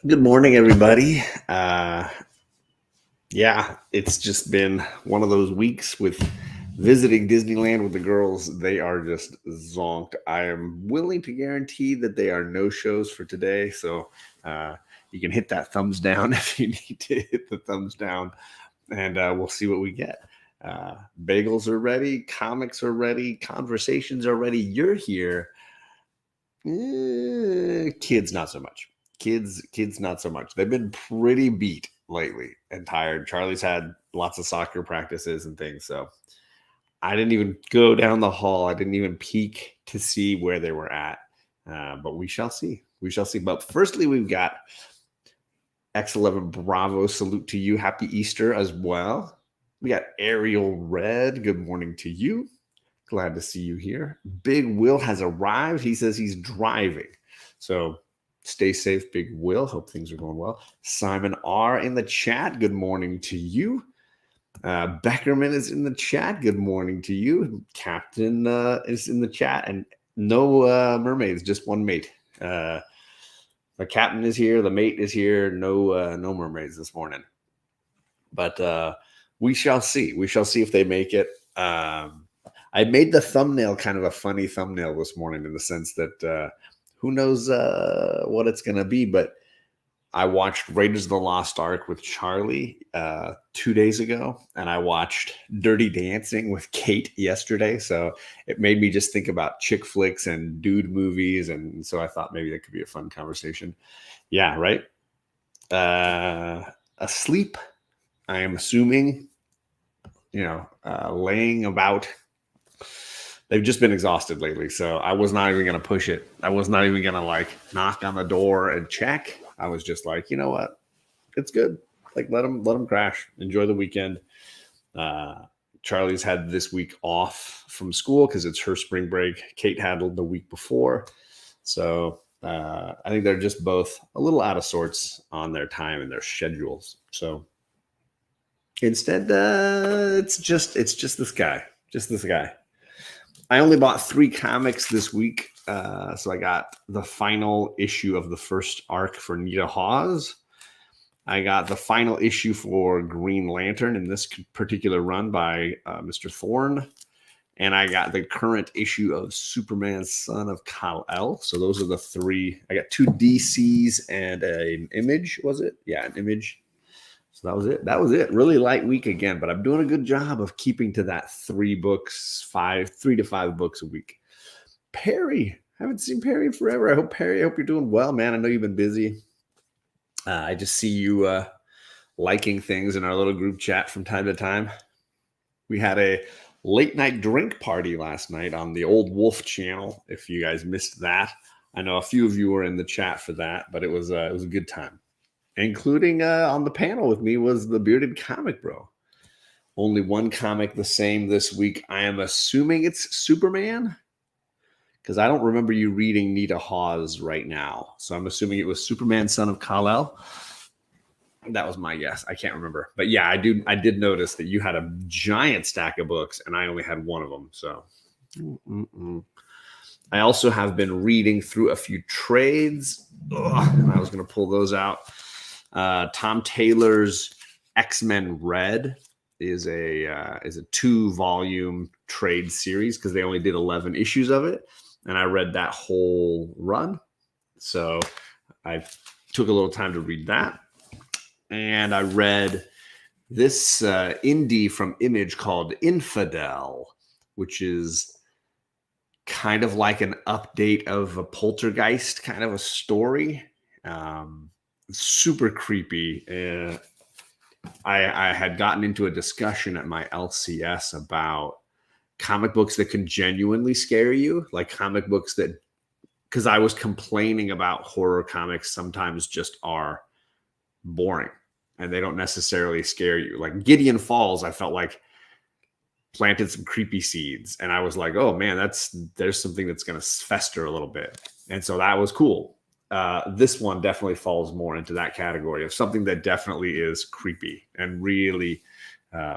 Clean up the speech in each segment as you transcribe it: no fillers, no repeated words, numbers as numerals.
Good morning, everybody. Yeah, it's just been one of those weeks with visiting Disneyland with the girls. They are just zonked. I am willing to guarantee that they are no shows for today. So uh, you can hit that thumbs down if you need to hit the thumbs down, and we'll see what we get. Bagels are ready, comics are ready, conversations are ready. You're here. Kids, not so much. Kids, not so much. They've been pretty beat lately and tired. Charlie's had lots of soccer practices and things, so I didn't even go down the hall. I didn't even peek to see where they were at. But we shall see. We shall see. But firstly, we've got X11 Bravo. Salute to you. Happy Easter as well. We got Ariel Red. Good morning to you. Glad to see you here. Big Will has arrived. He says he's driving. So stay safe, Big Will. Hope things are going well. Simon R. in the chat. Good morning to you. Beckerman is in the chat. Good morning to you. Captain is in the chat. And no mermaids, just one mate. The captain is here. The mate is here. No mermaids this morning. But we shall see. We shall see if they make it. I made the thumbnail kind of a funny thumbnail this morning in the sense that who knows what it's going to be, but I watched Raiders of the Lost Ark with Charlie 2 days ago, and I watched Dirty Dancing with Kate yesterday. So it made me just think about chick flicks and dude movies, and so I thought maybe that could be a fun conversation. Yeah, right? Asleep, I am assuming, laying about. They've just been exhausted lately, so I was not even going to push it. I was not even going to knock on the door and check. I was just like, you know what, it's good. Let them crash. Enjoy the weekend. Charlie's had this week off from school because it's her spring break. Kate had the week before, so I think they're just both a little out of sorts on their time and their schedules. So instead, it's just this guy. I only bought 3 comics this week. So I got the final issue of the first arc for Nita Hawes. I got the final issue for Green Lantern in this particular run by Mr. Thorne. And I got the current issue of Superman, Son of Kal-El. So those are the 3. I got 2 DCs and an Image, was it? Yeah, an Image. So that was it. Really light week again, but I'm doing a good job of keeping to that 3 to 5 books a week. Perry, haven't seen Perry in forever. I hope you're doing well, man. I know you've been busy. I just see you liking things in our little group chat from time to time. We had a late night drink party last night on the Old Wolf channel. If you guys missed that, I know a few of you were in the chat for that, but it was a good time. Including on the panel with me was the Bearded Comic Bro. Only one comic the same this week. I am assuming it's Superman, because I don't remember you reading Nita Hawes right now. So I'm assuming it was Superman, Son of Kal-El. That was my guess. I can't remember. But yeah, I did notice that you had a giant stack of books, and I only had one of them. So I also have been reading through a few trades. And I was going to pull those out. Tom Taylor's X-Men Red is a 2-volume trade series because they only did 11 issues of it, and I read that whole run. So I took a little time to read that, and I read this indie from Image called Infidel, which is kind of like an update of a Poltergeist kind of a story. Super creepy. I had gotten into a discussion at my LCS about comic books that can genuinely scare you, like comic books that, because I was complaining about horror comics sometimes just are boring and they don't necessarily scare you. Like Gideon Falls, I felt like planted some creepy seeds, and I was like, oh man, there's something that's going to fester a little bit, and so that was cool. This one definitely falls more into that category of something that definitely is creepy and really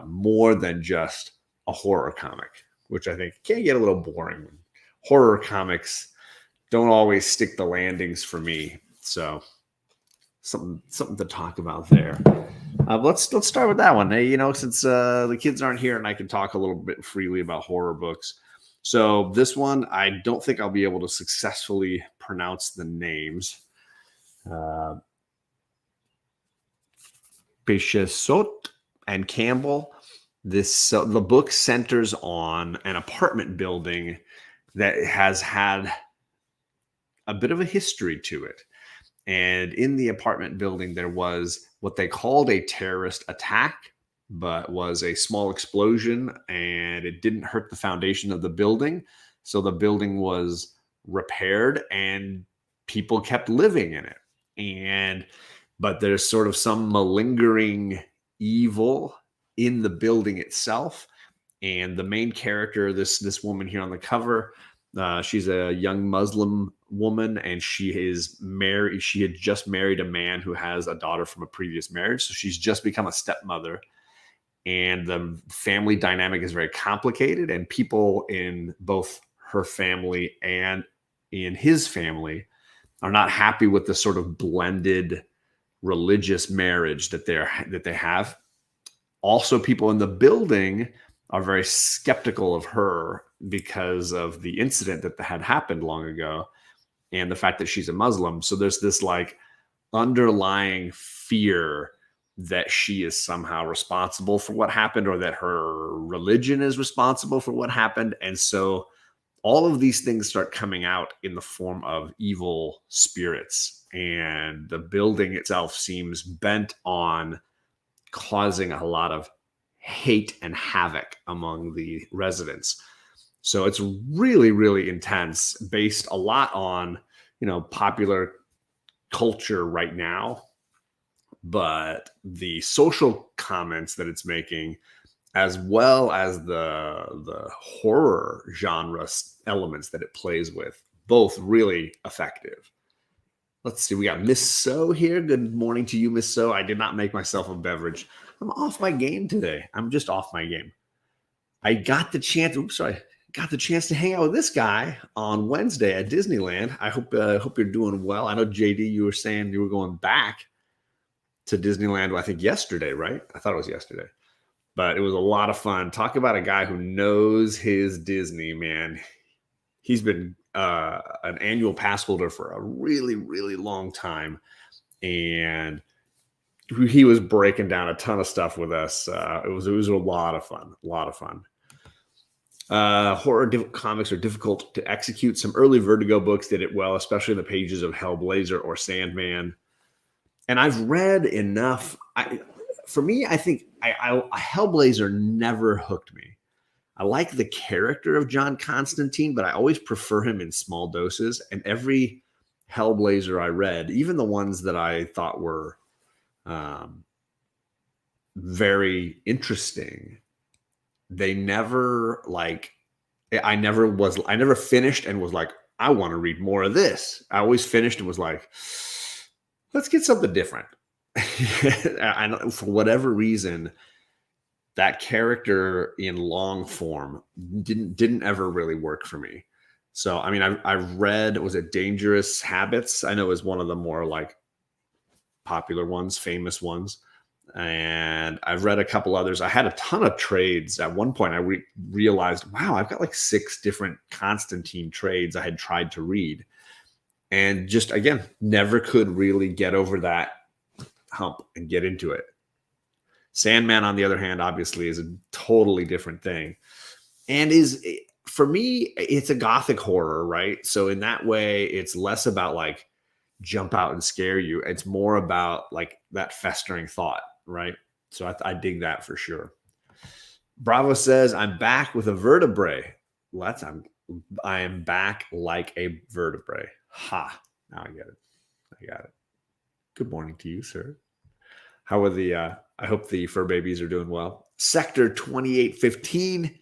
more than just a horror comic, which I think can get a little boring. Horror comics don't always stick the landings for me. So something to talk about there. Let's start with that one. Hey, since the kids aren't here and I can talk a little bit freely about horror books. So this one, I don't think I'll be able to successfully pronounce the names. Bichesot and Campbell. The book centers on an apartment building that has had a bit of a history to it. And in the apartment building, there was what they called a terrorist attack, but was a small explosion, and it didn't hurt the foundation of the building. So the building was repaired and people kept living in it. But there's sort of some malingering evil in the building itself. And the main character, this woman here on the cover, she's a young Muslim woman, and she is married. She had just married a man who has a daughter from a previous marriage. So she's just become a stepmother. And the family dynamic is very complicated. And people in both her family and in his family are not happy with the sort of blended religious marriage that they have. Also, people in the building are very skeptical of her because of the incident that had happened long ago and the fact that she's a Muslim. So there's this like underlying fear that she is somehow responsible for what happened, or that her religion is responsible for what happened. And so all of these things start coming out in the form of evil spirits. And the building itself seems bent on causing a lot of hate and havoc among the residents. So it's really, really intense, based a lot on, popular culture right now, but the social comments that it's making, as well as the horror genre elements that it plays with, both really effective. Let's see. We got Miss So here. Good morning to you, Miss So. I did not make myself a beverage. I'm off my game today. I'm just off my game. I got the chance. Got the chance to hang out with this guy on Wednesday at Disneyland. I hope you're doing well. I know, JD, you were saying you were going back to Disneyland, I think yesterday, right? I thought it was yesterday. But it was a lot of fun. Talk about a guy who knows his Disney, man. He's been an annual pass holder for a really, really long time. And he was breaking down a ton of stuff with us. It was a lot of fun. Horror comics are difficult to execute. Some early Vertigo books did it well, especially the pages of Hellblazer or Sandman. And I've read enough. For me, I think Hellblazer never hooked me. I like the character of John Constantine, but I always prefer him in small doses. And every Hellblazer I read, even the ones that I thought were very interesting, they never I never finished and was like, I want to read more of this. I always finished and was like, let's get something different. And for whatever reason, that character in long form didn't ever really work for me. So, I mean, I've read, was it Dangerous Habits? I know it was one of the more like popular ones, famous ones. And I've read a couple others. I had a ton of trades. At one point, I realized, wow, I've got like 6 different Constantine trades I had tried to read. And just, again, never could really get over that hump and get into it. Sandman, on the other hand, obviously is a totally different thing. And for me, it's a gothic horror, right? So in that way, it's less about like jump out and scare you. It's more about like that festering thought, right? So I dig that for sure. Bravo says, I'm back with a vertebrae. Well, I am back like a vertebrae. Ha, now I get it. Good morning to you, sir. How are I hope the fur babies are doing well. Sector 2815,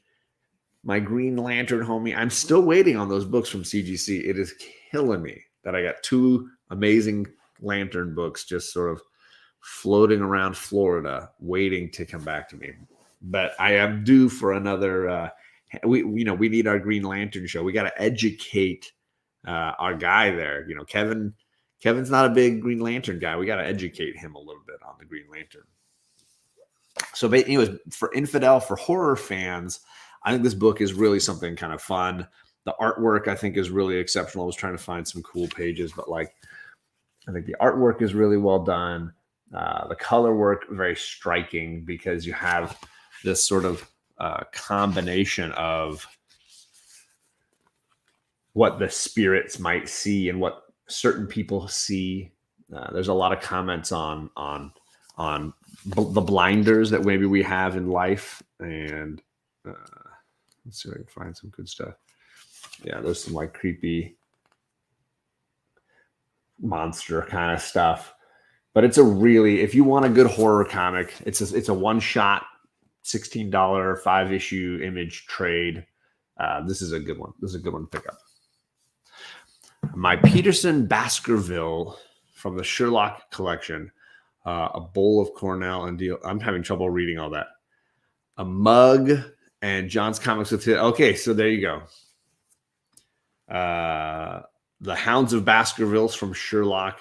my Green Lantern homie. I'm still waiting on those books from CGC. It is killing me that I got 2 amazing Lantern books just sort of floating around Florida, waiting to come back to me. But I am due for another. We need our Green Lantern show. We got to educate our guy there. Kevin Kevin's not a big Green Lantern guy. We got to educate him a little bit on the Green Lantern. So, anyways, for horror fans, I think this book is really something kind of fun. The artwork, I think, is really exceptional. I was trying to find some cool pages, but like, I think the artwork is really well done. The color work, very striking because you have this sort of combination of what the spirits might see and what certain people see. There's a lot of comments on the blinders that maybe we have in life, and let's see if I can find some good stuff. Yeah, there's some like creepy monster kind of stuff, but it's a really, if you want a good horror comic, it's a one shot, $16 5-issue image trade. This is a good one. This is a good one to pick up. My Peterson Baskerville from the Sherlock collection, a bowl of Cornell and deal. I'm having trouble reading all that. A mug and John's Comics with it. Okay, so there you go. The Hounds of Baskervilles from Sherlock.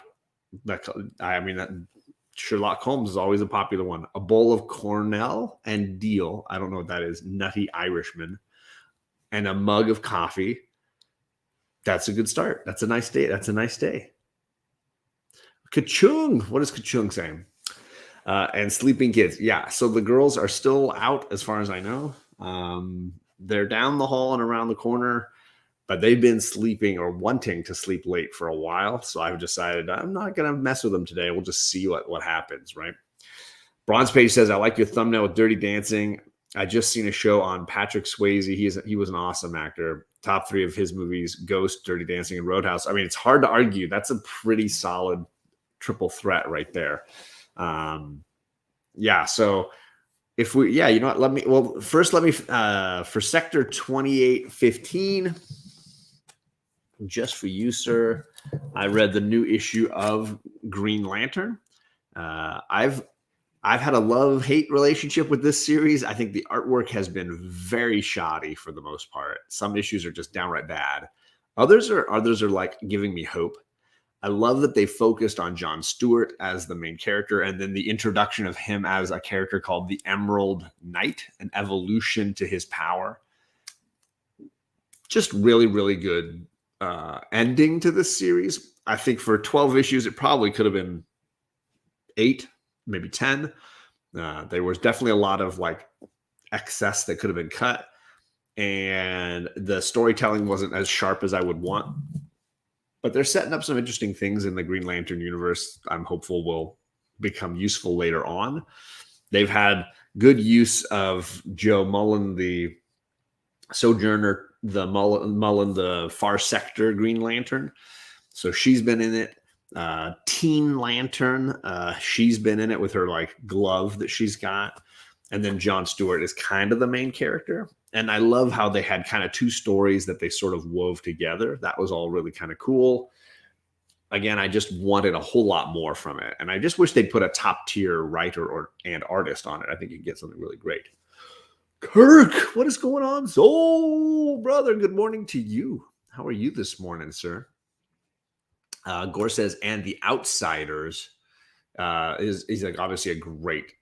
Sherlock Holmes is always a popular one. A bowl of Cornell and Deal. I don't know what that is. Nutty Irishman. And a mug of coffee. That's a good start. That's a nice day. That's a nice day. Ka-chung. What is Ka-chung saying? And Sleeping Kids. Yeah, so the girls are still out as far as I know. They're down the hall and around the corner, but they've been sleeping or wanting to sleep late for a while. So I've decided I'm not going to mess with them today. We'll just see what happens, right? Bronze Page says, I like your thumbnail with Dirty Dancing. I just seen a show on Patrick Swayze. He was an awesome actor. Top 3 of his movies, Ghost, Dirty Dancing, and Roadhouse. I mean, it's hard to argue. That's a pretty solid triple threat right there. Yeah, so if we, yeah, you know what, first let me, for Sector 2815, just for you, sir, I read the new issue of Green Lantern. I've had a love-hate relationship with this series. I think the artwork has been very shoddy for the most part. Some issues are just downright bad. Others are like giving me hope. I love that they focused on Jon Stewart as the main character, and then the introduction of him as a character called the Emerald Knight, an evolution to his power. Just really, really good ending to this series. I think for 12 issues, it probably could have been 8, maybe 10. There was definitely a lot of like excess that could have been cut, and the storytelling wasn't as sharp as I would want. But they're setting up some interesting things in the Green Lantern universe. I'm hopeful will become useful later on. They've had good use of Joe Mullen, the Sojourner, the Mullen, the Far Sector Green Lantern. So she's been in it. Teen Lantern, she's been in it with her like glove that she's got. And then Jon Stewart is kind of the main character. And I love how they had kind of 2 stories that they sort of wove together. That was all really kind of cool. Again, I just wanted a whole lot more from it. And I just wish they'd put a top tier writer and artist on it. I think you'd get something really great. Kirk, what is going on? Soul brother, good morning to you. How are you this morning, sir? Gore says, and The Outsiders is like obviously a great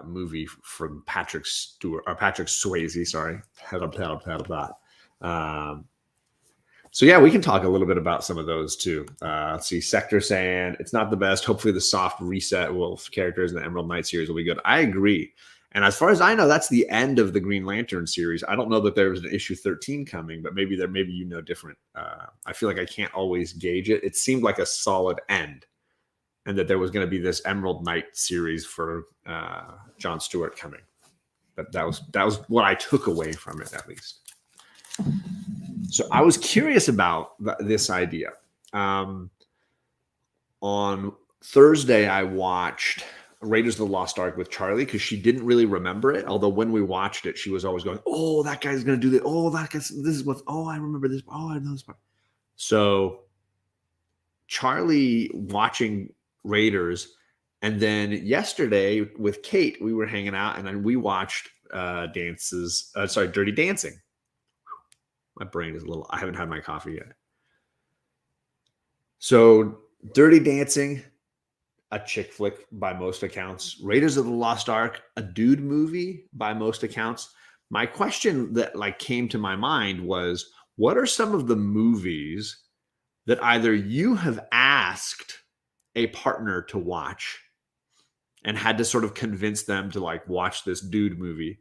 movie from Patrick Swayze. Sorry, so yeah, we can talk a little bit about some of those too. Let's see, Sector saying it's not the best. Hopefully, the soft reset characters in the Emerald Knight series will be good. I agree. And as far as I know, that's the end of the Green Lantern series. I don't know that there was an issue 13 coming, but maybe you know different. I feel like I can't always gauge it. It seemed like a solid end, and that there was going to be this Emerald Knight series for Jon Stewart coming. But that was what I took away from it, at least. So I was curious about this idea. On Thursday, I watched Raiders of the Lost Ark with Charlie because she didn't really remember it. Although when we watched it, she was always going, "Oh, that guy's going to do that. Oh, that guy's, this is what. Oh, I remember this. Oh, I know this part." So Charlie watching Raiders, and then yesterday with Kate, we were hanging out, and then we watched Dirty Dancing. My brain is a little. I haven't had my coffee yet. So Dirty Dancing, a chick flick by most accounts. Raiders of the Lost Ark, a dude movie by most accounts. My question that like came to my mind was, what are some of the movies that either you have asked a partner to watch and had to sort of convince them to like watch this dude movie?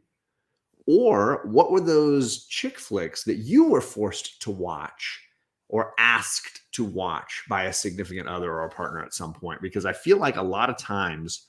Or what were those chick flicks that you were forced to watch or asked to watch by a significant other or a partner at some point? Because I feel like a lot of times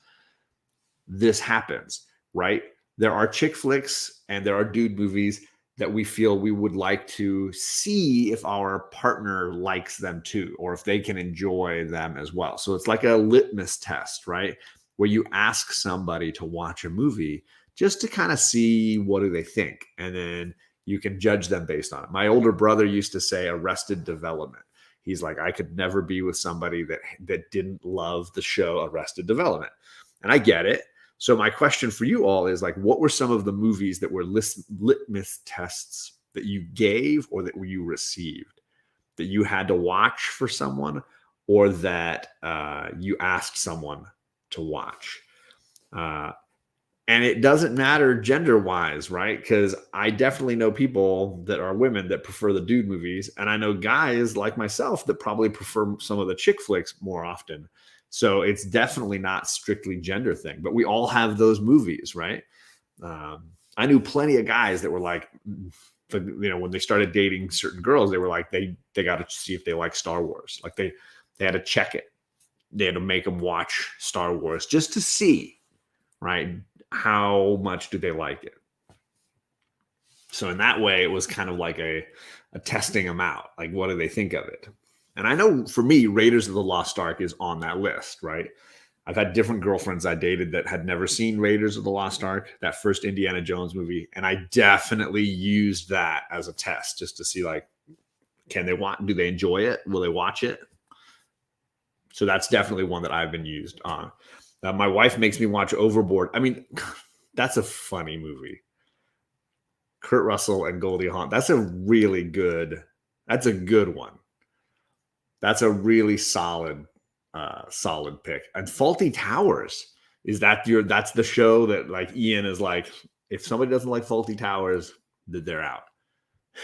this happens, right? There are chick flicks and there are dude movies that we feel we would like to see if our partner likes them too, or if they can enjoy them as well. So it's like a litmus test, right? Where you ask somebody to watch a movie just to kind of see what do they think. And then you can judge them based on it. My older brother used to say Arrested Development. He's like, I could never be with somebody that didn't love the show Arrested Development. And I get it. So my question for you all is like, what were some of the movies that were litmus tests that you gave or that you received that you had to watch for someone or that you asked someone to watch? And it doesn't matter gender wise, right? Because I definitely know people that are women that prefer the dude movies. And I know guys like myself that probably prefer some of the chick flicks more often. So it's definitely not strictly gender thing, but we all have those movies, right? I knew plenty of guys that were like, when they started dating certain girls, they were like, they got to see if they like Star Wars. Like they had to check it. They had to make them watch Star Wars just to see, right? How much do they like it? So in that way, it was kind of like a testing them out. Like, what do they think of it? And I know for me, Raiders of the Lost Ark is on that list, right? I've had different girlfriends I dated that had never seen Raiders of the Lost Ark, that first Indiana Jones movie. And I definitely used that as a test just to see, like, can they watch? Do they enjoy it? Will they watch it? So that's definitely one that I've been used on. My wife makes me watch Overboard. I mean, that's a funny movie. Kurt Russell and Goldie Hawn. That's a good one. That's a really solid pick. And Faulty Towers, that's the show that like Ian is like, if somebody doesn't like Faulty Towers, they're out.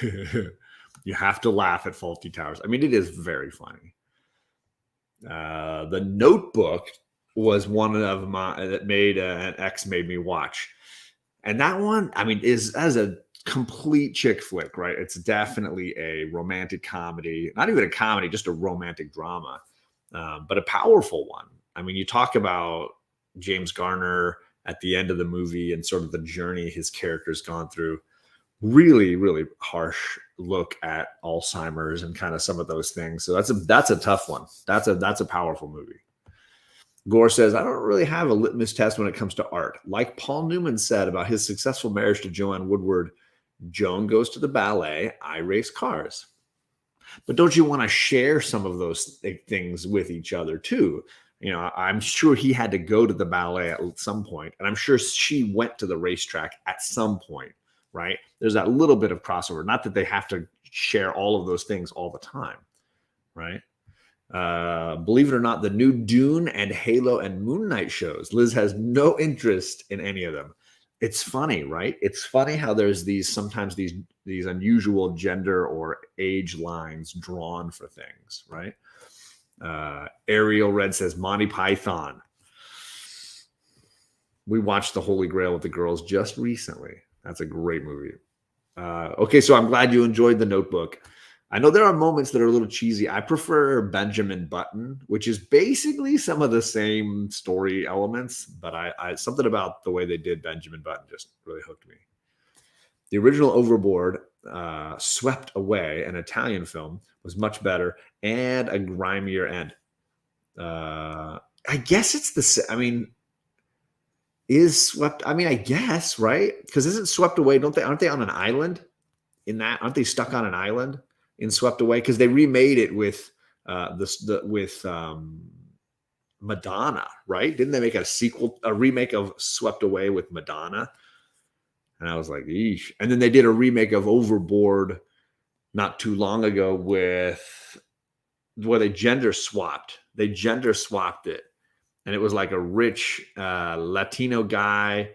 You have to laugh at Faulty Towers. I mean, it is very funny. The Notebook was one of my that made an ex made me watch. And that one, I mean, is as a complete chick flick, right? It's definitely a romantic comedy, not even a comedy, just a romantic drama, but a powerful one. I mean, you talk about James Garner at the end of the movie and sort of the journey his character's gone through. Really, really harsh look at Alzheimer's and kind of some of those things. So that's a tough one. That's a powerful movie. Gore says, I don't really have a litmus test when it comes to art. Like Paul Newman said about his successful marriage to Joanne Woodward, Joan goes to the ballet, I race cars. But don't you want to share some of those things with each other too? You know, I'm sure he had to go to the ballet at some point, and I'm sure she went to the racetrack at some point, right? There's that little bit of crossover. Not that they have to share all of those things all the time, right? Believe it or not, the new Dune and Halo and Moon Knight shows. Liz has no interest in any of them. It's funny, right? It's funny how there's sometimes these unusual gender or age lines drawn for things, right? Ariel Red says Monty Python. We watched The Holy Grail with the girls just recently. That's a great movie. Okay, so I'm glad you enjoyed The Notebook. I know there are moments that are a little cheesy. I prefer Benjamin Button, which is basically some of the same story elements, but I something about the way they did Benjamin Button just really hooked me. The original Overboard, Swept Away, an Italian film, was much better and a grimier end. I guess it's I guess, right? Because isn't Swept Away, aren't they on an island in that? Aren't they stuck on an island in Swept Away? Because they remade it with Madonna, right? Didn't they make a remake of Swept Away with Madonna? And I was like, eesh. And then they did a remake of Overboard not too long ago where they gender swapped they gender swapped it, and it was like a rich Latino guy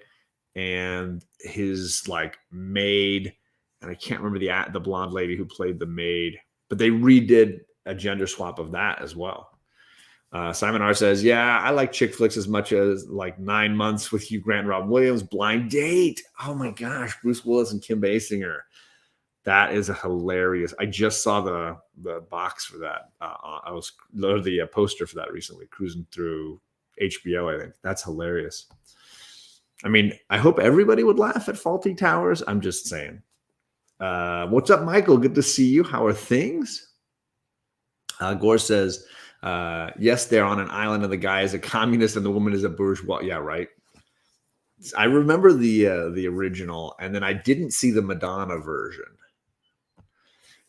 and his like maid, and I can't remember the blonde lady who played the maid, but they redid a gender swap of that as well. Simon R says, "Yeah, I like chick flicks as much as like 9 months with Hugh Grant, and Robin Williams, Blind Date. Oh my gosh, Bruce Willis and Kim Basinger. That is hilarious. I just saw the box for that. I was the poster for that recently, cruising through HBO. I think that's hilarious. I mean, I hope everybody would laugh at Faulty Towers. I'm just saying. What's up, Michael? Good to see you. How are things? Gore says, yes, they're on an island, and the guy is a communist, and the woman is a bourgeois. Yeah, right. I remember the original, and then I didn't see the Madonna version.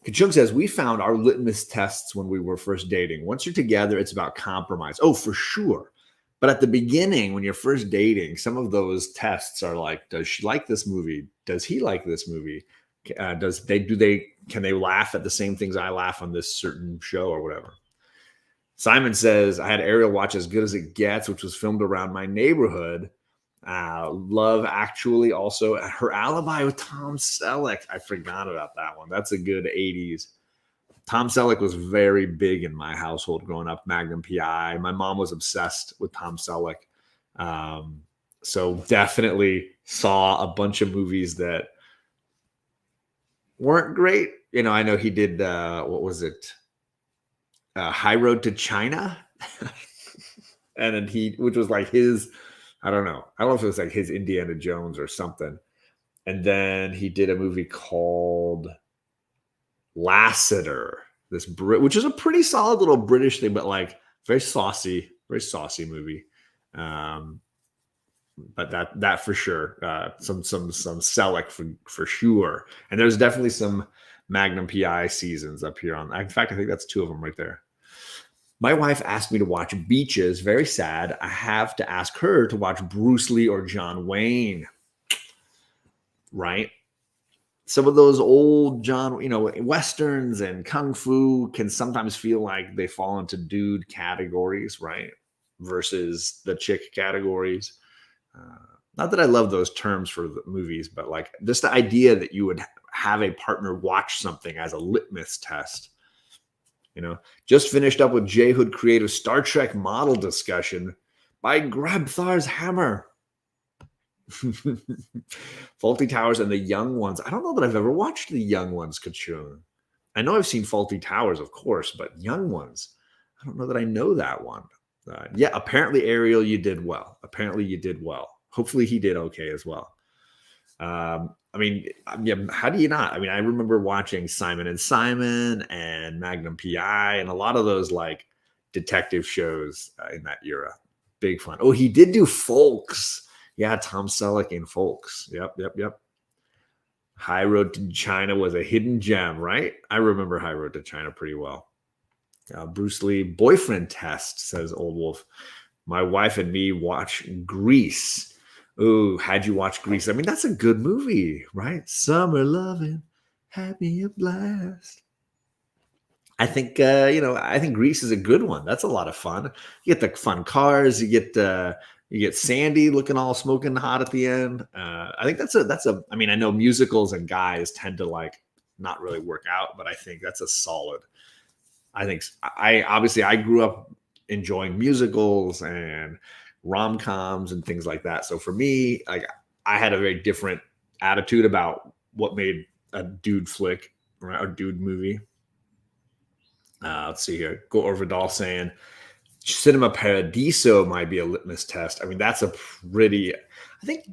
Kachuk says, we found our litmus tests when we were first dating. Once you're together, it's about compromise. Oh, for sure. But at the beginning, when you're first dating, some of those tests are like, does she like this movie? Does he like this movie? Can they laugh at the same things I laugh on this certain show or whatever? Simon says, I had Ariel watch As Good as It Gets, which was filmed around my neighborhood. Love Actually, also Her Alibi with Tom Selleck. I forgot about that one. That's a good 80s. Tom Selleck was very big in my household growing up. Magnum PI. My mom was obsessed with Tom Selleck. So definitely saw a bunch of movies that weren't great. You know, I know he did, what was it? High Road to China. And then which was like his, I don't know if it was like his Indiana Jones or something. And then he did a movie called Lassiter, which is a pretty solid little British thing, but like very saucy movie. But that for sure, some Selleck for sure. And there's definitely some Magnum PI seasons up here on. In fact, I think that's 2 of them right there. My wife asked me to watch Beaches. Very sad. I have to ask her to watch Bruce Lee or John Wayne. Right? Some of those old Westerns and Kung Fu can sometimes feel like they fall into dude categories, right? Versus the chick categories. Not that I love those terms for the movies, but like just the idea that you would have a partner watch something as a litmus test. Just finished up with J Hood Creative Star Trek model discussion by Grabthar's Hammer. Faulty Towers and the Young Ones. I don't know that I've ever watched the Young Ones, Kachun. I know I've seen Faulty Towers, of course, but Young Ones, I don't know that I know that one. Yeah, apparently, Ariel, you did well. Hopefully he did okay as well. I mean, yeah, how do you not? I mean, I remember watching Simon and Simon and Magnum PI and a lot of those like detective shows in that era. Big fun. Oh, he did do Folks. Yeah, Tom Selleck in Folks. Yep. High Road to China was a hidden gem, right? I remember High Road to China pretty well. Bruce Lee boyfriend test, says Old Wolf. My wife and me watch Grease. Ooh, had you watched Grease? I mean, that's a good movie, right? Summer loving, had me a blast. I think I think Grease is a good one. That's a lot of fun. You get the fun cars. You get Sandy looking all smoking hot at the end. I think that's a. I mean, I know musicals and guys tend to like not really work out, but I think that's a solid. I think I grew up enjoying musicals and rom-coms and things like that. So for me, like I had a very different attitude about what made a dude flick or a dude movie. Let's see here. Go Orvidal saying Cinema Paradiso might be a litmus test. I mean, that's a pretty. I think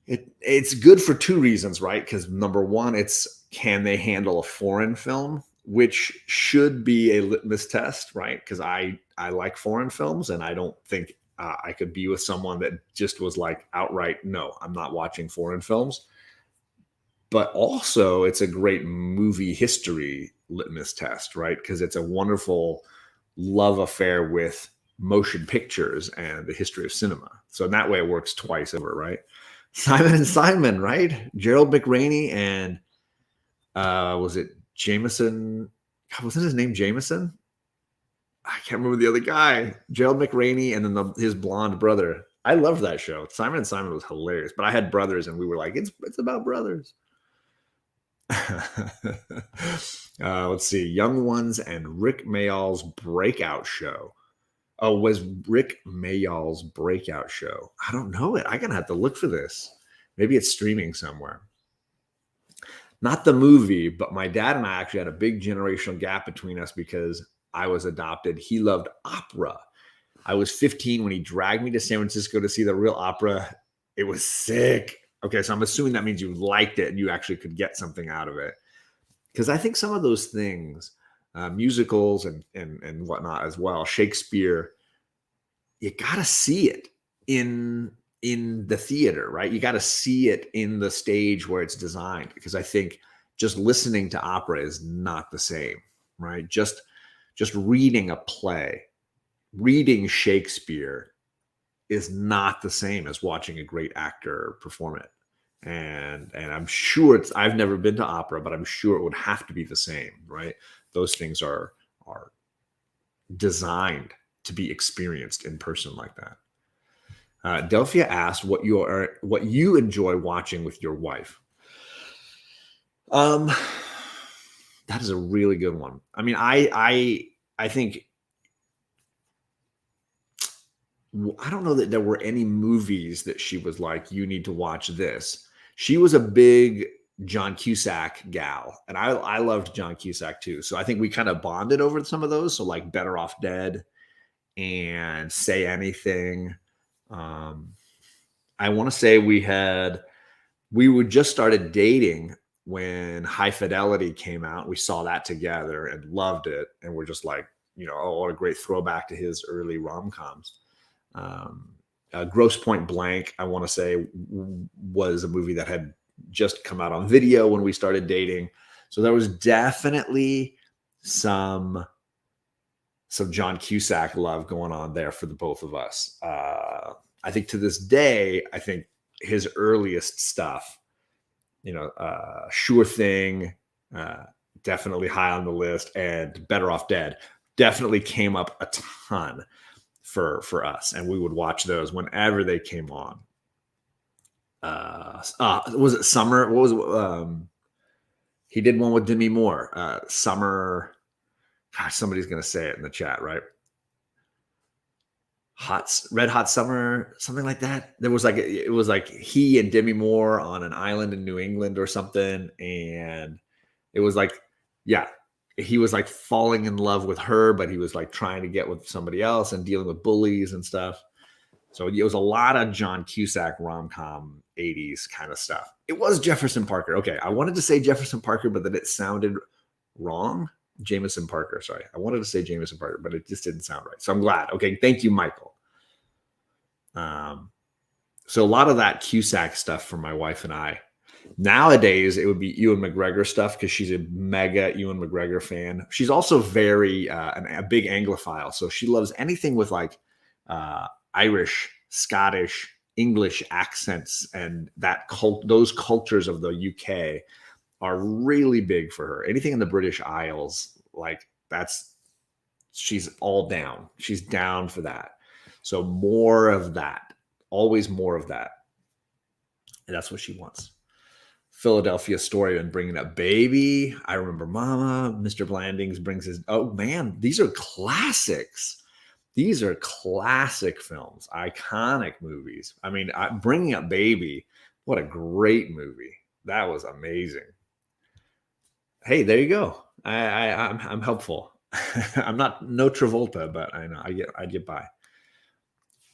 it's good for 2 reasons, right? Because number one, can they handle a foreign film, which should be a litmus test, right? Because I like foreign films, and I don't think I could be with someone that just was like outright, no, I'm not watching foreign films. But also, it's a great movie history litmus test, right? Because it's a wonderful love affair with motion pictures and the history of cinema. So in that way, it works twice over, right? Simon and Simon, right? Gerald McRaney and was it Jameson? God, wasn't his name Jameson? I can't remember the other guy, Gerald McRaney, and then his blonde brother. I loved that show. Simon and Simon was hilarious, but I had brothers, and we were like, it's about brothers. Let's see, Young Ones and Rick Mayall's Breakout Show. Oh, was Rick Mayall's Breakout Show? I don't know it. I'm gonna have to look for this. Maybe it's streaming somewhere. Not the movie, but my dad and I actually had a big generational gap between us because I was adopted. He loved opera. I was 15 when he dragged me to San Francisco to see the real opera. It was sick. Okay, so I'm assuming that means you liked it and you actually could get something out of it. Because I think some of those things, musicals and whatnot as well, Shakespeare, you gotta see it in the theater, right? You gotta see it in the stage where it's designed. Because I think just listening to opera is not the same, right? Just reading a play, reading Shakespeare is not the same as watching a great actor perform it. And I'm sure I've never been to opera, but I'm sure it would have to be the same, right? Those things are designed to be experienced in person like that. Delphia asked what you enjoy watching with your wife. That is a really good one. I mean, I think I don't know that there were any movies that she was like, you need to watch this. She was a big John Cusack gal, and I loved John Cusack too. So I think we kind of bonded over some of those. So like Better Off Dead and Say Anything. I want to say we would just started dating when High Fidelity came out. We saw that together and loved it, and we're just like, oh, what a great throwback to his early rom-coms. Gross Point Blank, I want to say, was a movie that had just come out on video when we started dating. So there was definitely some John Cusack love going on there for the both of us. I think to this day, I think his earliest stuff, Sure Thing, definitely high on the list, and Better Off Dead definitely came up a ton for us, and we would watch those whenever they came on. Was it Summer? What was it? He did one with Demi Moore. Summer. Gosh, somebody's gonna say it in the chat, right? Red Hot Summer, something like that. It was like he and Demi Moore on an island in New England or something, and it was like, yeah, he was like falling in love with her, but he was like trying to get with somebody else and dealing with bullies and stuff. So it was a lot of John Cusack rom-com 80s kind of stuff. It was Jefferson Parker. Okay, I wanted to say Jefferson Parker, but then it sounded wrong. Jameson Parker, sorry. I wanted to say Jameson Parker, but it just didn't sound right. So I'm glad. Okay, thank you, Michael. So a lot of that Cusack stuff for my wife and I. Nowadays, it would be Ewan McGregor stuff because she's a mega Ewan McGregor fan. She's also very a big Anglophile, so she loves anything with like Irish, Scottish, English accents, and those cultures of the UK are really big for her. Anything in the British Isles, like she's all down. She's down for that. So more of that, always more of that. And that's what she wants. Philadelphia Story and bringing up Baby. I Remember Mama. Mr. Blandings brings his, oh man, these are classics. These are classic films, iconic movies. I mean, Bringing Up Baby, what a great movie. That was amazing. Hey, there you go. I'm helpful. I'm not no Travolta, but I know I get by.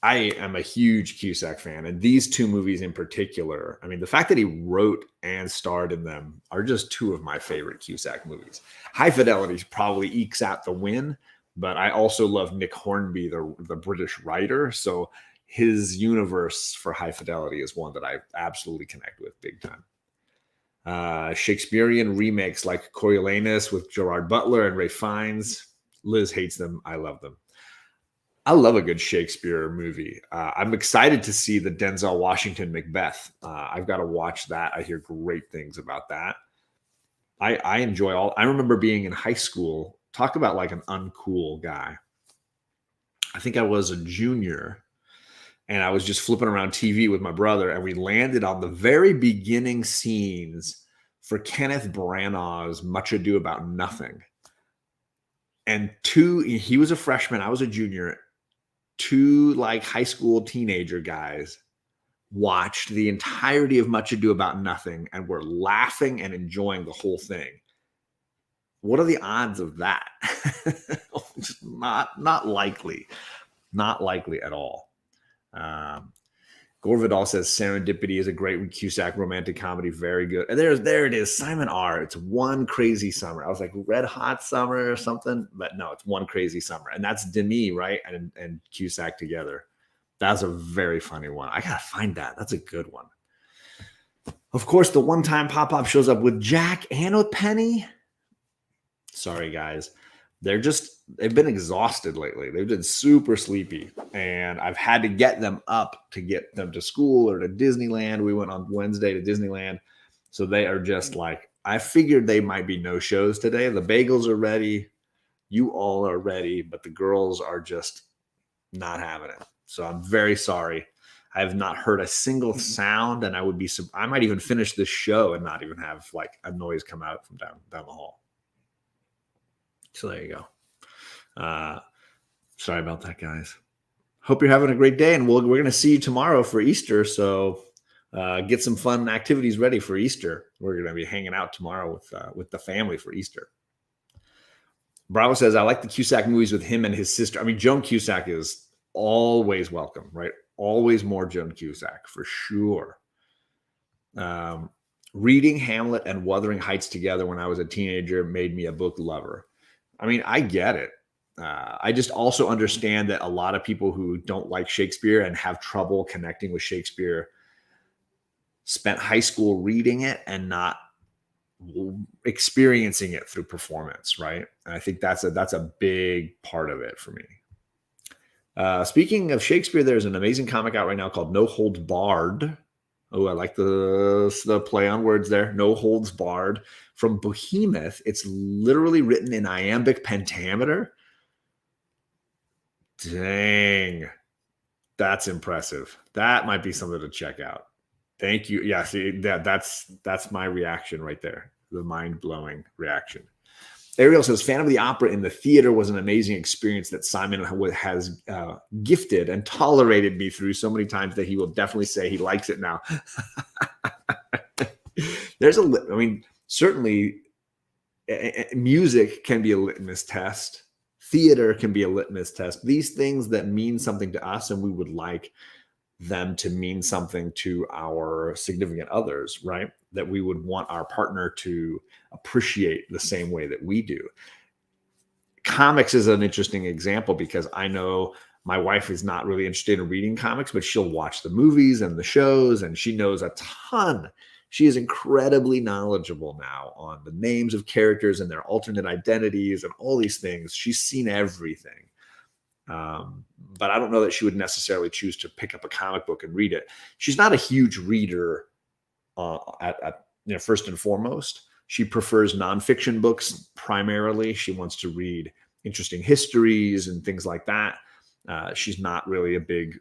I am a huge Cusack fan, and these two movies in particular, I mean, the fact that he wrote and starred in them are just two of my favorite Cusack movies. High Fidelity probably ekes out the win, but I also love Nick Hornby, the British writer. So his universe for High Fidelity is one that I absolutely connect with big time. Shakespearean remakes like Coriolanus with Gerard Butler and Ray Fiennes. Liz hates them. I love them. I love a good Shakespeare movie. I'm excited to see the Denzel Washington Macbeth. I've got to watch that. I hear great things about that. I enjoy I remember being in high school. Talk about like an uncool guy. I think I was a junior, and I was just flipping around TV with my brother, and we landed on the very beginning scenes for Kenneth Branagh's Much Ado About Nothing. And he was a freshman, I was a junior. Two like high school teenager guys watched the entirety of Much Ado About Nothing and were laughing and enjoying the whole thing. What are the odds of that? not likely. Not likely at all. Gore Vidal says Serendipity is a great Cusack romantic comedy. Very good. And there it is. Simon R. It's One Crazy Summer. I was like Red Hot Summer or something, but no, it's One Crazy Summer. And that's Denis, right? And Cusack together. That's a very funny one. I got to find that. That's a good one. Of course, the one-time Pop-Pop shows up with Jack and with Penny. Sorry, guys. They've been exhausted lately. They've been super sleepy, and I've had to get them up to get them to school or to Disneyland. We went on Wednesday to Disneyland. So they are just like, I figured they might be no shows today. The bagels are ready. You all are ready, but the girls are just not having it. So I'm very sorry. I have not heard a single sound, and I might even finish this show and not even have like a noise come out from down the hall. So there you go. Sorry about that, guys. Hope you're having a great day, and we're going to see you tomorrow for Easter. So get some fun activities ready for Easter. We're going to be hanging out tomorrow with the family for Easter. Bravo says, I like the Cusack movies with him and his sister. I mean, Joan Cusack is always welcome, right? Always more Joan Cusack for sure. Reading Hamlet and Wuthering Heights together when I was a teenager made me a book lover. I mean, I get it. I just also understand that a lot of people who don't like Shakespeare and have trouble connecting with Shakespeare spent high school reading it and not experiencing it through performance, right? And I think that's a big part of it for me. Speaking of Shakespeare, there's an amazing comic out right now called No Holds Barred. Oh, I like the play on words there. No Holds Barred from Behemoth. It's literally written in iambic pentameter. Dang. That's impressive. That might be something to check out. Thank you. Yeah, see, that's my reaction right there. The mind-blowing reaction. Ariel says, Phantom of the Opera in the theater was an amazing experience that Simon has gifted and tolerated me through so many times that he will definitely say he likes it now. Certainly music can be a litmus test. Theater can be a litmus test. These things that mean something to us and we would like them to mean something to our significant others, right? That we would want our partner to appreciate the same way that we do. Comics is an interesting example because I know my wife is not really interested in reading comics, but she'll watch the movies and the shows, and she knows a ton. She is incredibly knowledgeable now on the names of characters and their alternate identities and all these things. She's seen everything. But I don't know that she would necessarily choose to pick up a comic book and read it. She's not a huge reader first and foremost. She prefers nonfiction books primarily. She wants to read interesting histories and things like that. She's not really a big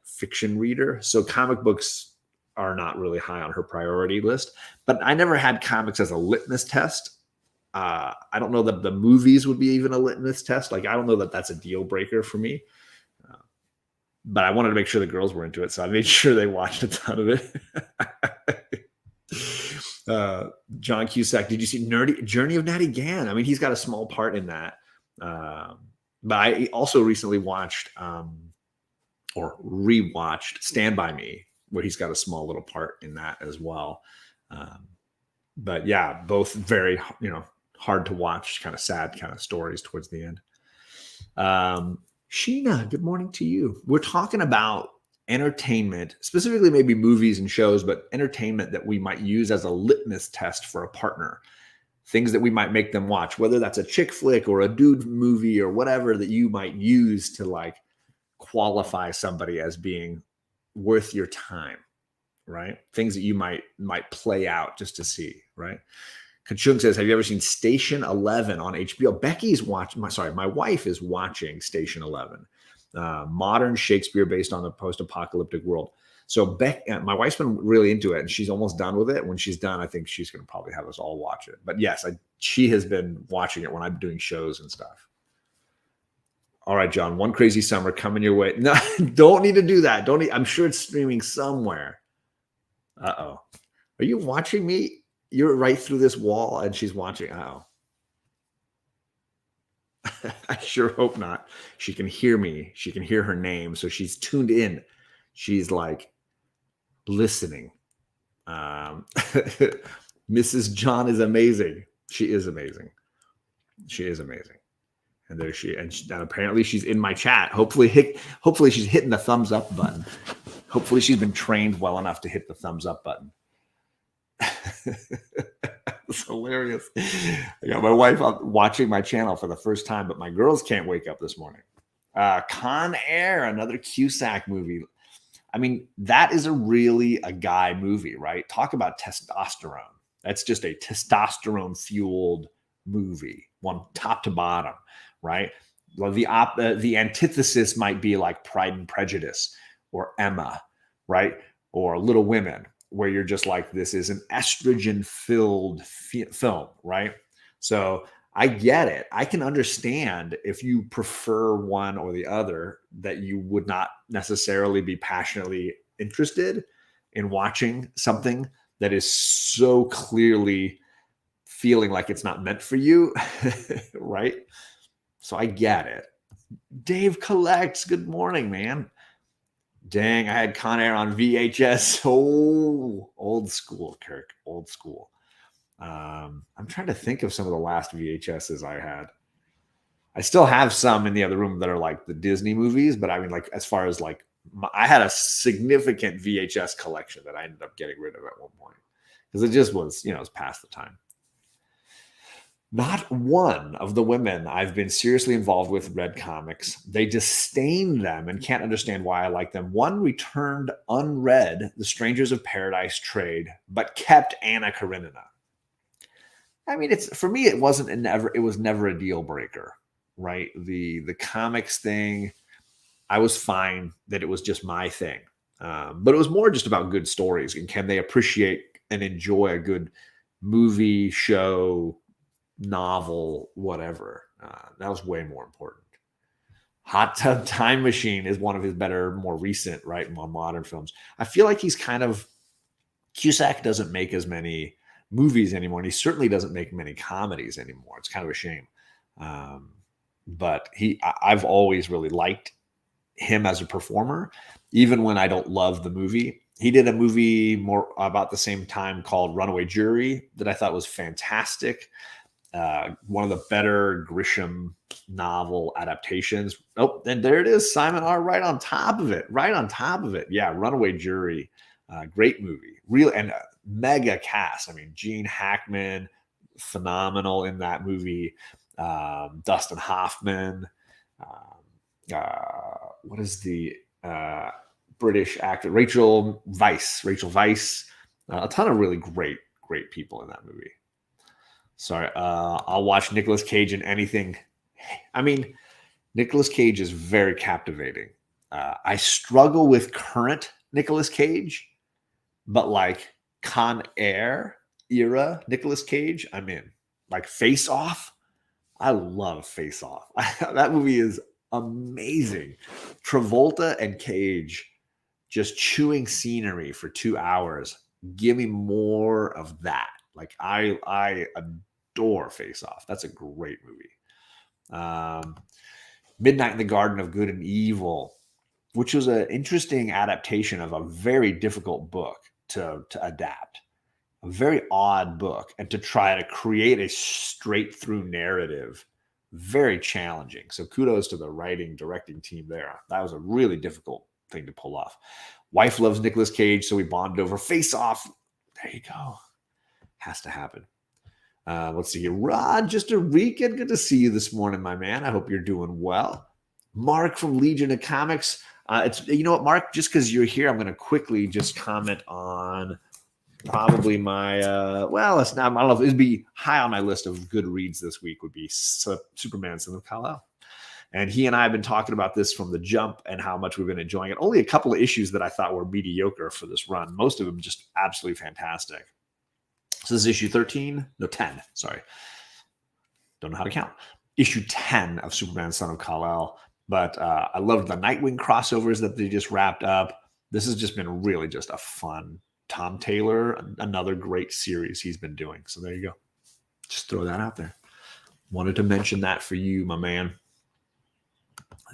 fiction reader. So comic books are not really high on her priority list. But I never had comics as a litmus test. I don't know that the movies would be even a litmus test. I don't know that that's a deal breaker for me. But I wanted to make sure the girls were into it, so I made sure they watched a ton of it. John Cusack, did you see Journey of Natty Gann? I mean, he's got a small part in that. But I also recently watched or rewatched Stand By Me, where he's got a small little part in that as well. But yeah, both very, hard to watch, kind of sad kind of stories towards the end. Sheena, good morning to you. We're talking about entertainment, specifically maybe movies and shows, but entertainment that we might use as a litmus test for a partner. Things that we might make them watch, whether that's a chick flick or a dude movie or whatever that you might use to qualify somebody as being worth your time, right? Things that you might play out just to see, right? Kachung says, have you ever seen Station 11 on HBO? My wife is watching Station 11. Modern Shakespeare based on the post-apocalyptic world. So my wife's been really into it, and she's almost done with it. When she's done, I think she's going to probably have us all watch it. But yes, she has been watching it when I'm doing shows and stuff. All right, John, One Crazy Summer coming your way. No, don't need to do that. Don't need, I'm sure it's streaming somewhere. Uh-oh. Are you watching me? You're right through this wall, and she's watching. Uh-oh. I sure hope not. She can hear me. She can hear her name. So she's tuned in. She's like listening. Mrs. John is amazing. She is amazing. She is amazing. And there and apparently she's in my chat. Hopefully she's hitting the thumbs up button. Hopefully she's been trained well enough to hit the thumbs up button. It's hilarious. I got my wife watching my channel for the first time, but my girls can't wake up this morning. Con Air, another Cusack movie. I mean, that is really a guy movie, right? Talk about testosterone. That's just a testosterone-fueled movie, one top to bottom, right? Well, the antithesis might be like Pride and Prejudice or Emma, right? Or Little Women, where you're just like, this is an estrogen-filled film, right? So I get it. I can understand if you prefer one or the other, that you would not necessarily be passionately interested in watching something that is so clearly feeling like it's not meant for you, right? So I get it. Dave Collects, good morning, man. Dang, I had Con Air on VHS. Oh, old school, Kirk, old school. I'm trying to think of some of the last VHSs I had. I still have some in the other room that are like the Disney movies, but I mean, like, as far as like, I had a significant VHS collection that I ended up getting rid of at one point because it just was, it was past the time. Not one of the women I've been seriously involved with read comics. They disdain them and can't understand why I like them. One returned unread The Strangers of Paradise trade, but kept Anna Karenina. I mean, for me, it was never a deal breaker, right? The comics thing, I was fine that it was just my thing. But it was more just about good stories and can they appreciate and enjoy a good movie, show, novel, whatever. That was way more important. Hot Tub Time Machine is one of his better, more recent, right, more modern films. I feel like Cusack doesn't make as many movies anymore, and he certainly doesn't make many comedies anymore. It's kind of a shame. But I've always really liked him as a performer, even when I don't love the movie. He did a movie more about the same time called Runaway Jury that I thought was fantastic. One of the better Grisham novel adaptations. Oh, and there it is. Simon R. right on top of it. Yeah, Runaway Jury. Great movie. Real and mega cast. I mean, Gene Hackman, phenomenal in that movie. Dustin Hoffman. What is the British actor? Rachel Weisz. A ton of really great people in that movie. Sorry, I'll watch Nicolas Cage in anything. I mean, Nicolas Cage is very captivating. I struggle with current Nicolas Cage, but like Con Air era Nicolas Cage, I'm in. Like Face Off, I love Face Off. That movie is amazing. Travolta and Cage just chewing scenery for 2 hours. Give me more of that. Like I adore Face Off. That's a great movie. Midnight in the Garden of Good and Evil, which was an interesting adaptation of a very difficult book to adapt. A very odd book, and to try to create a straight through narrative, very challenging. So kudos to the writing, directing team there. That was a really difficult thing to pull off. Wife loves Nicolas Cage, so we bonded over Face Off. There you go. Has to happen. Let's see here. Rod, just a weekend. Good to see you this morning, my man. I hope you're doing well. Mark from Legion of Comics. You know what, Mark? Just because you're here, I'm going to quickly just comment on probably my it's not. I don't know if it'd be high on my list of good reads this week. Would be Superman, Son of Kal-El. And he and I have been talking about this from the jump and how much we've been enjoying it. Only a couple of issues that I thought were mediocre for this run. Most of them just absolutely fantastic. So this is issue 13, no 10, sorry. Don't know how to count. Issue 10 of Superman Son of Kal-El. But I loved the Nightwing crossovers that they just wrapped up. This has just been really just a fun Tom Taylor, another great series he's been doing. So there you go. Just throw that out there. Wanted to mention that for you, my man.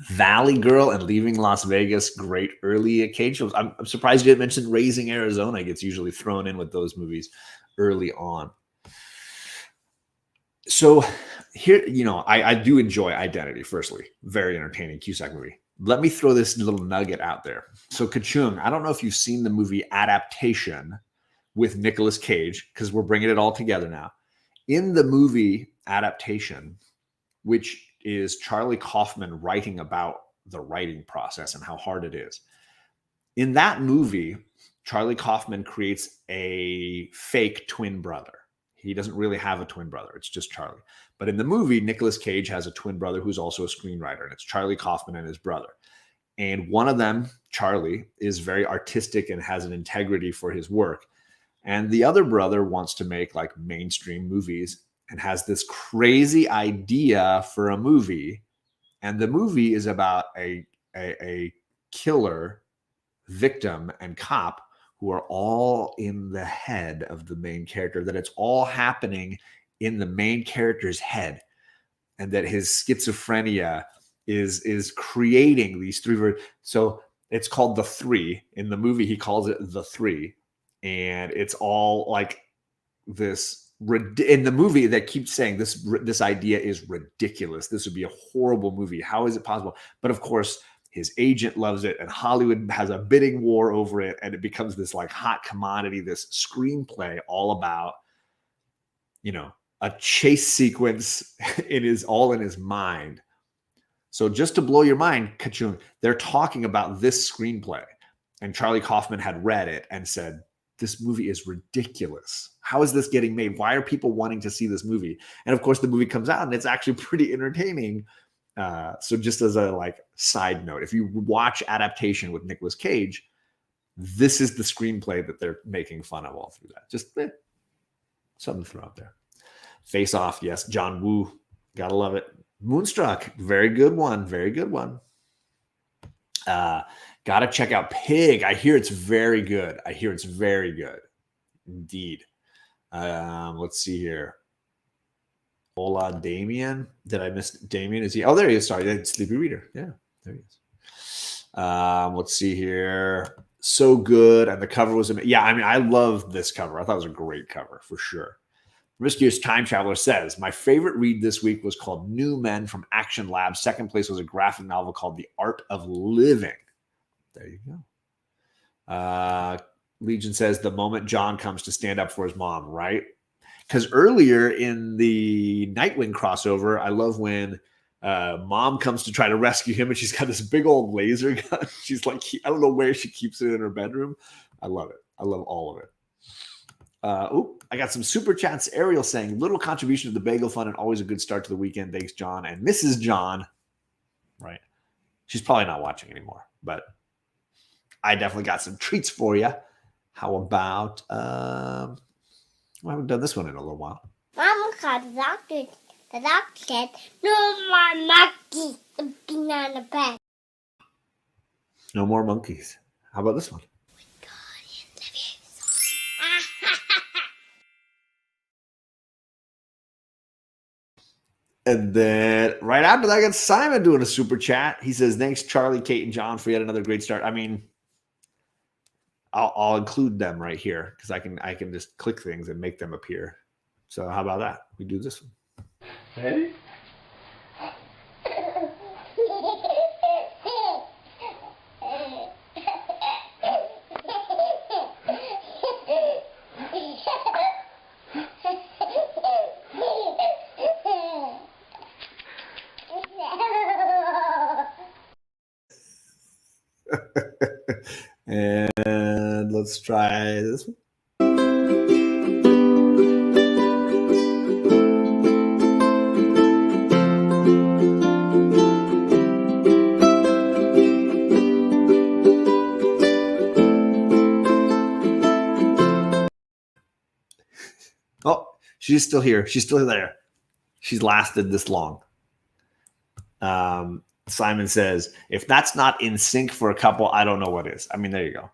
Valley Girl and Leaving Las Vegas, great early Cage films. I'm surprised you didn't mention Raising Arizona. It gets usually thrown in with those movies early on. So here, I do enjoy Identity, firstly. Very entertaining Cusack movie. Let me throw this little nugget out there. So Kachung, I don't know if you've seen the movie Adaptation with Nicolas Cage, because we're bringing it all together now. In the movie Adaptation, which is Charlie Kaufman writing about the writing process and how hard it is. In that movie, Charlie Kaufman creates a fake twin brother. He doesn't really have a twin brother. It's just Charlie. But in the movie, Nicolas Cage has a twin brother who's also a screenwriter, and it's Charlie Kaufman and his brother. And one of them, Charlie, is very artistic and has an integrity for his work. And the other brother wants to make like mainstream movies and has this crazy idea for a movie. And the movie is about a killer, victim, and cop who are all in the head of the main character, that it's all happening in the main character's head, and that his schizophrenia is creating these three. So it's called The Three. In the movie, he calls it The Three. And it's all like this. In the movie, they keep saying this idea is ridiculous. This would be a horrible movie. How is it possible? But of course, his agent loves it, and Hollywood has a bidding war over it, and it becomes this like hot commodity, this screenplay all about, a chase sequence all in his mind. So just to blow your mind, Kachung, they're talking about this screenplay, and Charlie Kaufman had read it and said, this movie is ridiculous. How is this getting made? Why are people wanting to see this movie? And of course, the movie comes out and it's actually pretty entertaining. So just as a side note, if you watch Adaptation with Nicolas Cage, this is the screenplay that they're making fun of all through that. Just something to throw out there. Face Off, yes. John Woo, gotta love it. Moonstruck, very good one. Very good one. Gotta check out Pig. I hear it's very good. Indeed. Let's see here. Hola, Damien. Did I miss Damien? Is he? Oh, there he is. Sorry, Sleepy Reader. Yeah, there he is. Let's see here. So good. And the cover was amazing. Yeah, I love this cover. I thought it was a great cover for sure. Promiscuous Time Traveler says, my favorite read this week was called New Men from Action Lab. Second place was a graphic novel called The Art of Living. There you go. Legion says, the moment John comes to stand up for his mom, right? Because earlier in the Nightwing crossover, I love when mom comes to try to rescue him, and she's got this big old laser gun. She's like, I don't know where she keeps it in her bedroom. I love it. I love all of it. I got some super chats. Ariel saying, little contribution to the Bagel Fund and always a good start to the weekend. Thanks, John. And Mrs. John, right? She's probably not watching anymore, but I definitely got some treats for you. How about, I haven't done this one in a little while. Mama called the doctor. The doctor said, no more monkeys being on the bed. No more monkeys. How about this one? And then right after that, I got Simon doing a super chat. He says, thanks, Charlie, Kate, and John for yet another great start. I mean, I'll include them right here because I can just click things and make them appear. So how about that? We do this one. Ready? And let's try this one. She's still here. She's still there. She's lasted this long. Simon says, if that's not in sync for a couple, I don't know what is. I mean, there you go.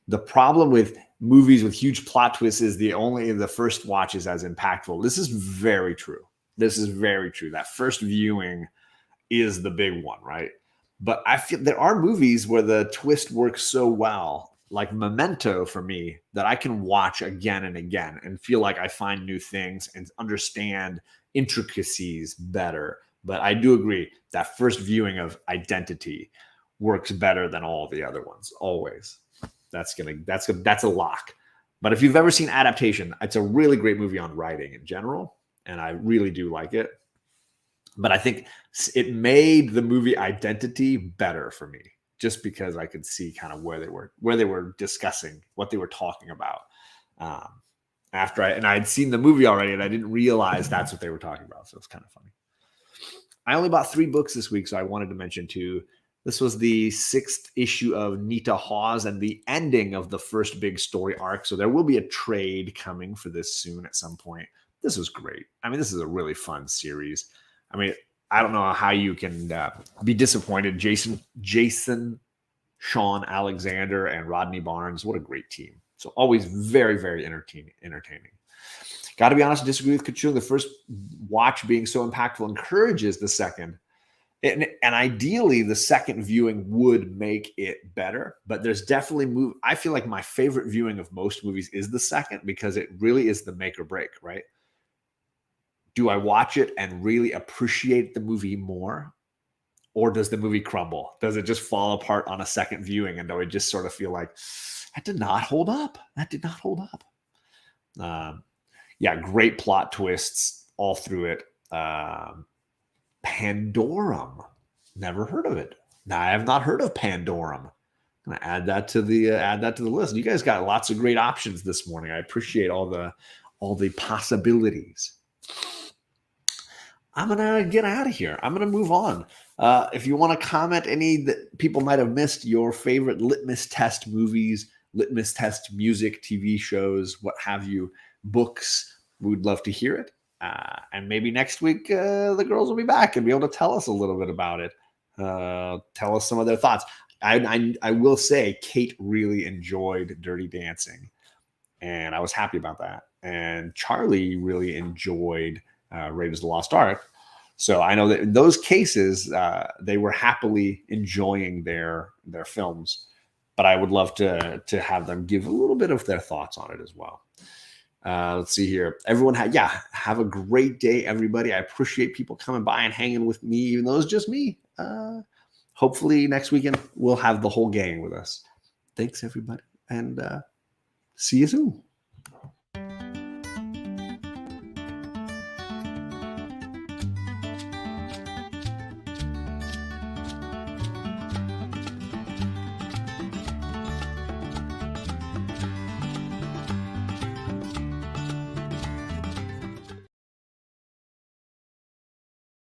The problem with movies with huge plot twists is the first watch is as impactful. This is very true. This is very true. That first viewing is the big one, right? But I feel there are movies where the twist works so well, like Memento for me, that I can watch again and again and feel like I find new things and understand intricacies better. But I do agree that first viewing of Identity works better than all the other ones, always. That's a lock. But if you've ever seen Adaptation, it's a really great movie on writing in general, and I really do like it. But I think it made the movie Identity better for me, just because I could see kind of where they were discussing what they were talking about. After I had seen the movie already, and I didn't realize that's what they were talking about, so it's kind of funny. I only bought 3 books this week, so I wanted to mention 2. This was the 6th issue of Nita Hawes and the ending of the first big story arc. So there will be a trade coming for this soon at some point. This was great. I mean, this is a really fun series. I mean, I don't know how you can be disappointed. Jason, Sean Alexander, and Rodney Barnes. What a great team. So always very, very entertaining. Got to be honest, disagree with Kachung. The first watch being so impactful encourages the second. And ideally, the second viewing would make it better. But there's definitely I feel like my favorite viewing of most movies is the second, because it really is the make or break, right? Do I watch it and really appreciate the movie more? Or does the movie crumble? Does it just fall apart on a second viewing? And do I just sort of feel like, that did not hold up? That did not hold up. Yeah, great plot twists all through it. Pandorum. Never heard of it. Now, I have not heard of Pandorum. I'm gonna add that to the list. You guys got lots of great options this morning. I appreciate all the possibilities. I'm gonna get out of here. I'm gonna move on. If you want to comment any that people might have missed, your favorite litmus test movies, litmus test music, TV shows, what have you, books, we'd love to hear it. And maybe next week the girls will be back and be able to tell us a little bit about it. Tell us some of their thoughts. I will say Kate really enjoyed Dirty Dancing, and I was happy about that. And Charlie really enjoyed Raiders of the Lost Ark. So I know that in those cases, they were happily enjoying their films. But I would love to have them give a little bit of their thoughts on it as well. Let's see here. Everyone, have a great day, everybody. I appreciate people coming by and hanging with me, even though it's just me. Hopefully next weekend we'll have the whole gang with us. Thanks, everybody, and see you soon.